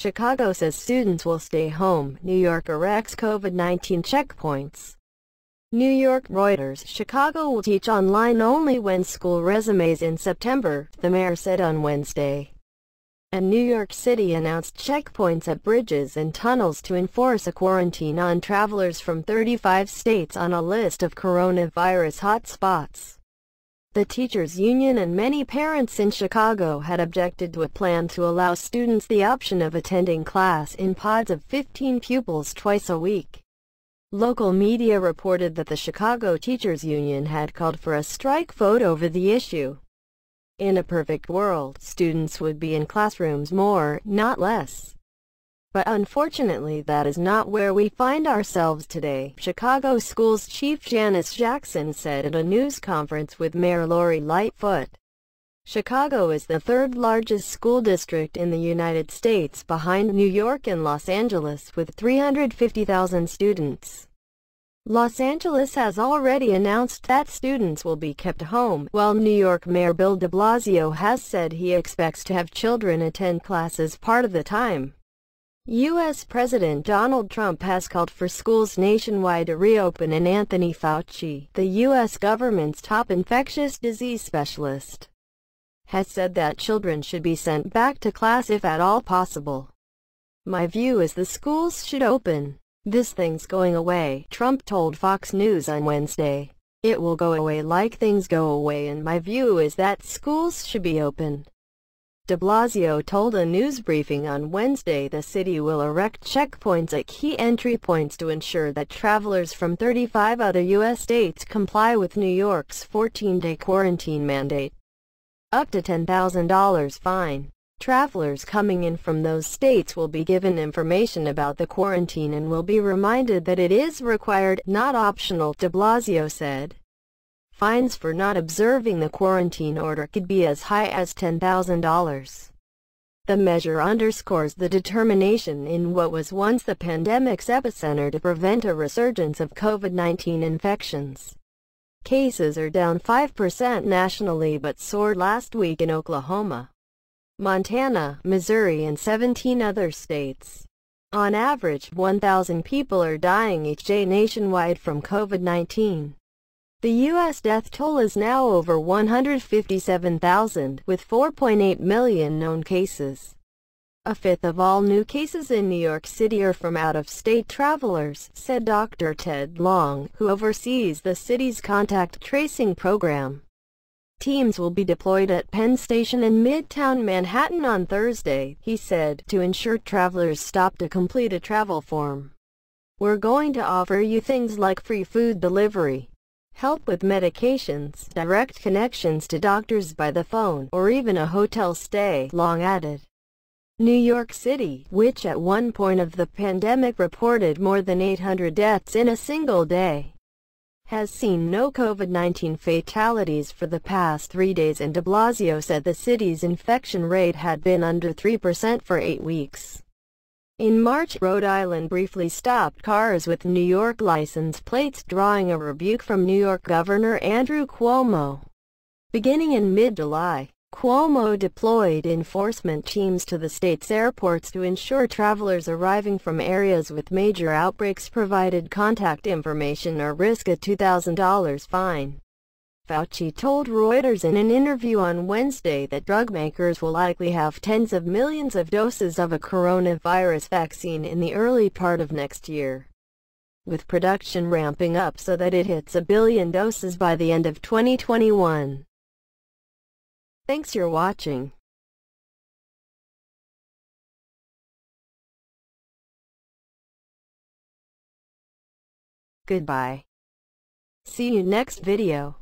Chicago says students will stay home. New York erects COVID-19 checkpoints. New York Reuters. Chicago will teach online only when school resumes in September, the mayor said on Wednesday. And New York City announced checkpoints at bridges and tunnels to enforce a quarantine on travelers from 35 states on a list of coronavirus hotspots. The teachers' union and many parents in Chicago had objected to a plan to allow students the option of attending class in pods of 15 pupils twice a week. Local media reported that the Chicago Teachers Union had called for a strike vote over the issue. In a perfect world, students would be in classrooms more, not less. But unfortunately, that is not where we find ourselves today, Chicago Schools Chief Janice Jackson said at a news conference with Mayor Lori Lightfoot. Chicago is the third largest school district in the United States behind New York and Los Angeles with 350,000 students. Los Angeles has already announced that students will be kept home, while New York Mayor Bill de Blasio has said he expects to have children attend classes part of the time. U.S. President Donald Trump has called for schools nationwide to reopen, and Anthony Fauci, the U.S. government's top infectious disease specialist, has said that children should be sent back to class if at all possible. "My view is the schools should open. This thing's going away," Trump told Fox News on Wednesday. "It will go away like things go away, and my view is that schools should be open." De Blasio told a news briefing on Wednesday the city will erect checkpoints at key entry points to ensure that travelers from 35 other U.S. states comply with New York's 14-day quarantine mandate. Up to $10,000 fine. Travelers coming in from those states will be given information about the quarantine and will be reminded that it is required, not optional, de Blasio said. Fines for not observing the quarantine order could be as high as $10,000. The measure underscores the determination in what was once the pandemic's epicenter to prevent a resurgence of COVID-19 infections. Cases are down 5% nationally but soared last week in Oklahoma, Montana, Missouri, and 17 other states. On average, 1,000 people are dying each day nationwide from COVID-19. The U.S. death toll is now over 157,000, with 4.8 million known cases. A fifth of all new cases in New York City are from out-of-state travelers, said Dr. Ted Long, who oversees the city's contact tracing program. Teams will be deployed at Penn Station in Midtown Manhattan on Thursday, he said, to ensure travelers stop to complete a travel form. "We're going to offer you things like free food delivery, help with medications, direct connections to doctors by the phone, or even a hotel stay," Long added. New York City, which at one point of the pandemic reported more than 800 deaths in a single day, has seen no COVID-19 fatalities for the past 3 days, and de Blasio said the city's infection rate had been under 3% for 8 weeks. In March, Rhode Island briefly stopped cars with New York license plates, drawing a rebuke from New York Governor Andrew Cuomo. Beginning in mid-July, Cuomo deployed enforcement teams to the state's airports to ensure travelers arriving from areas with major outbreaks provided contact information or risk a $2,000 fine. Fauci told Reuters in an interview on Wednesday that drug makers will likely have tens of millions of doses of a coronavirus vaccine in the early part of next year, with production ramping up so that it hits 1 billion doses by the end of 2021. Thanks for watching. Goodbye. See you next video.